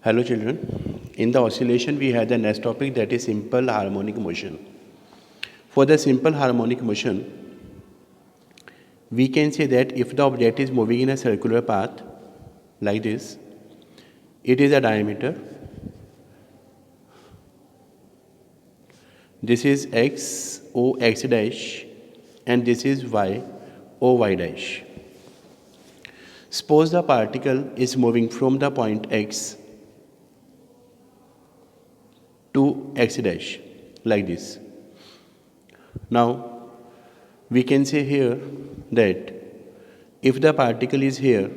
Hello children. In the oscillation we had the next topic, that is simple harmonic motion. For the simple harmonic motion, we can say that if the object is moving in a circular path like this, it is a diameter. This is x o x dash and this is y o y dash. Suppose the particle is moving from the point x to x dash like this. Now we can say here that if the particle is here,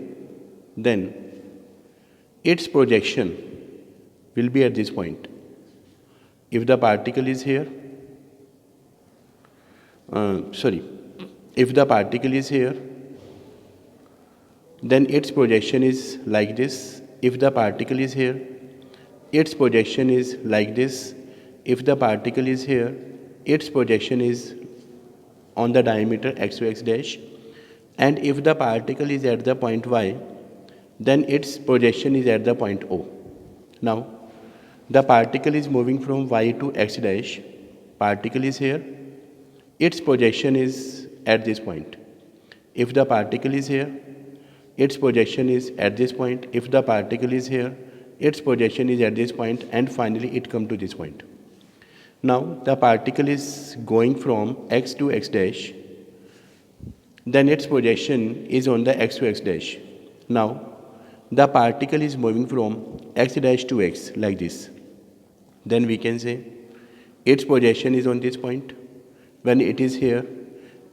then its projection will be at this point. If the particle is here, if the particle is here, then its projection is like this. If the particle is here, its projection is like this. If the particle is here, its projection is on the diameter x to x dash. And if the particle is at the point y, then its projection is at the point O. Now, the particle is moving from y to x dash. Particle is here. Its projection is at this point. If the particle is here, its projection is at this point. If the particle is here, its projection is at this point, and finally it comes to this point. Now the particle is going from x to x dash, then its projection is on the x to x dash. Now the particle is moving from x dash to x like this. Then we can say its projection is on this point. When it is here,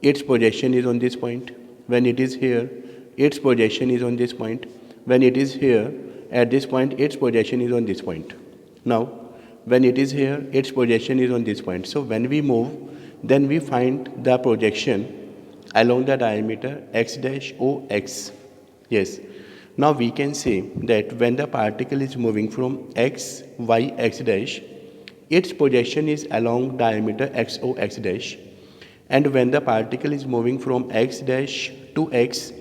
its projection is on this point. When it is here, its projection is on this point. When it is here, at this point, its projection is on this point. Now, when it is here, its projection is on this point. So when we move, then we find the projection along the diameter x dash o x. Yes. Now we can say that when the particle is moving from x, y, x dash, its projection is along diameter x o x dash. And when the particle is moving from x dash to x,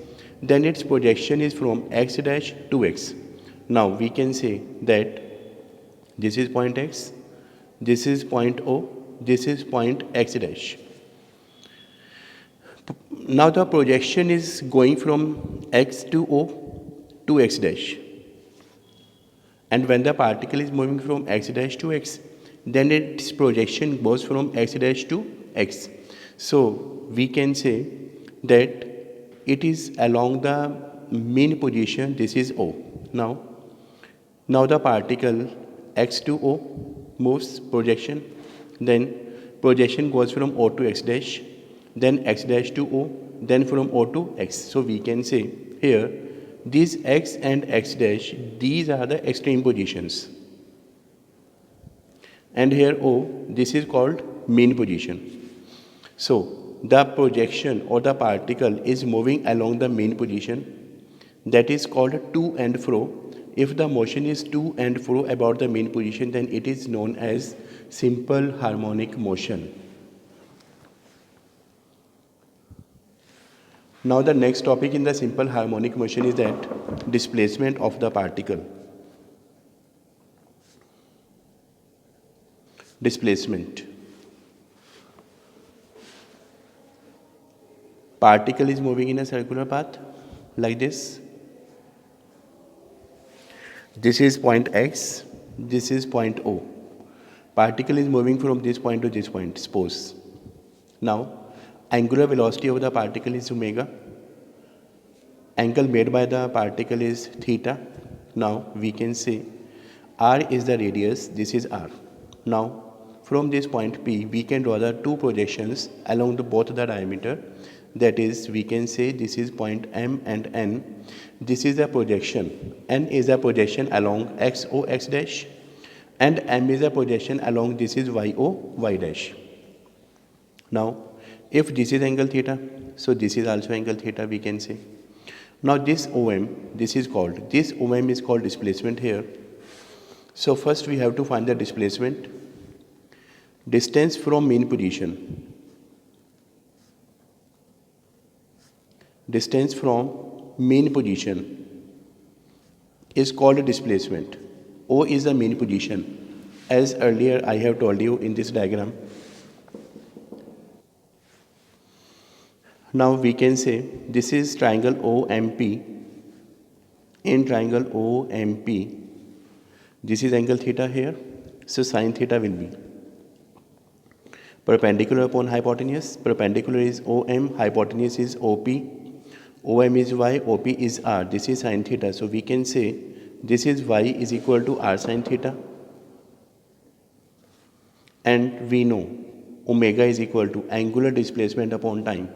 then its projection is from x dash to x. Now we can say that this is point x, this is point O, this is point x dash. Now the projection is going from x to O to x dash. And when the particle is moving from x dash to x, then its projection goes from x dash to x. So we can say that it is along the mean position. This is O. Now the particle x to O moves projection, then projection goes from O to x dash, then x dash to O, then from O to x. So we can say here these x and x dash, these are the extreme positions. And here O, this is called mean position. So the projection or the particle is moving along the mean position, that is called to and fro. If the motion is to and fro about the mean position, then it is known as simple harmonic motion. Now the next topic in the simple harmonic motion is that displacement of the particle. Displacement. Particle is moving in a circular path like this. This is point x, this is point O. Particle is moving from this point to this point, suppose. Now, angular velocity of the particle is omega. Angle made by the particle is theta. Now, we can say r is the radius, this is r. Now, from this point P, we can draw the two projections along both the diameter. That is, we can say this is point M and N. This is a projection. N is a projection along x o x dash, and M is a projection along this is y o y dash. Now, if this is angle theta, so this is also angle theta, we can say. Now this OM, this OM is called displacement here. So first we have to find the displacement. Distance from mean position. Distance from mean position is called displacement. O is the mean position. As earlier I have told you in this diagram. Now we can say this is triangle OMP. In triangle OMP, this is angle theta here. So sin theta will be perpendicular upon hypotenuse. Perpendicular is OM, hypotenuse is OP. OM is Y, OP is R. This is sin theta. So we can say this is Y is equal to R sin theta. And we know omega is equal to angular displacement upon time.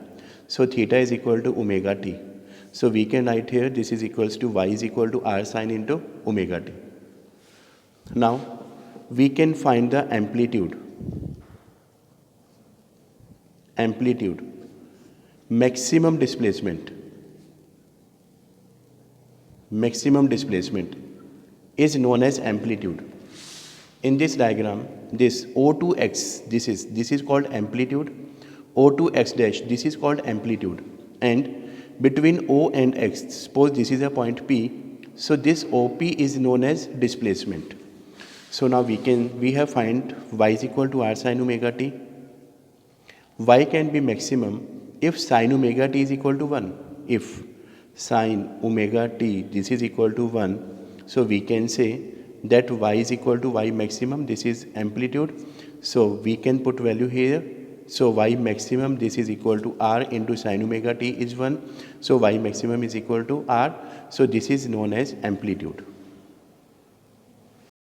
So theta is equal to omega t. So we can write here this is equals to Y is equal to R sin into omega t. Now we can find the amplitude. Maximum displacement is known as amplitude. In this diagram, this O2x, this is called amplitude. O2x dash, this is called amplitude. And between O and x, suppose this is a point P, so this OP is known as displacement. So now we have find Y is equal to R sin omega t. Y can be maximum if sin omega t is equal to 1. If sin omega t this is equal to 1, so we can say that Y is equal to Y maximum, this is amplitude. So we can put value here. So Y maximum this is equal to R into sin omega t is 1. So Y maximum is equal to R. So this is known as amplitude.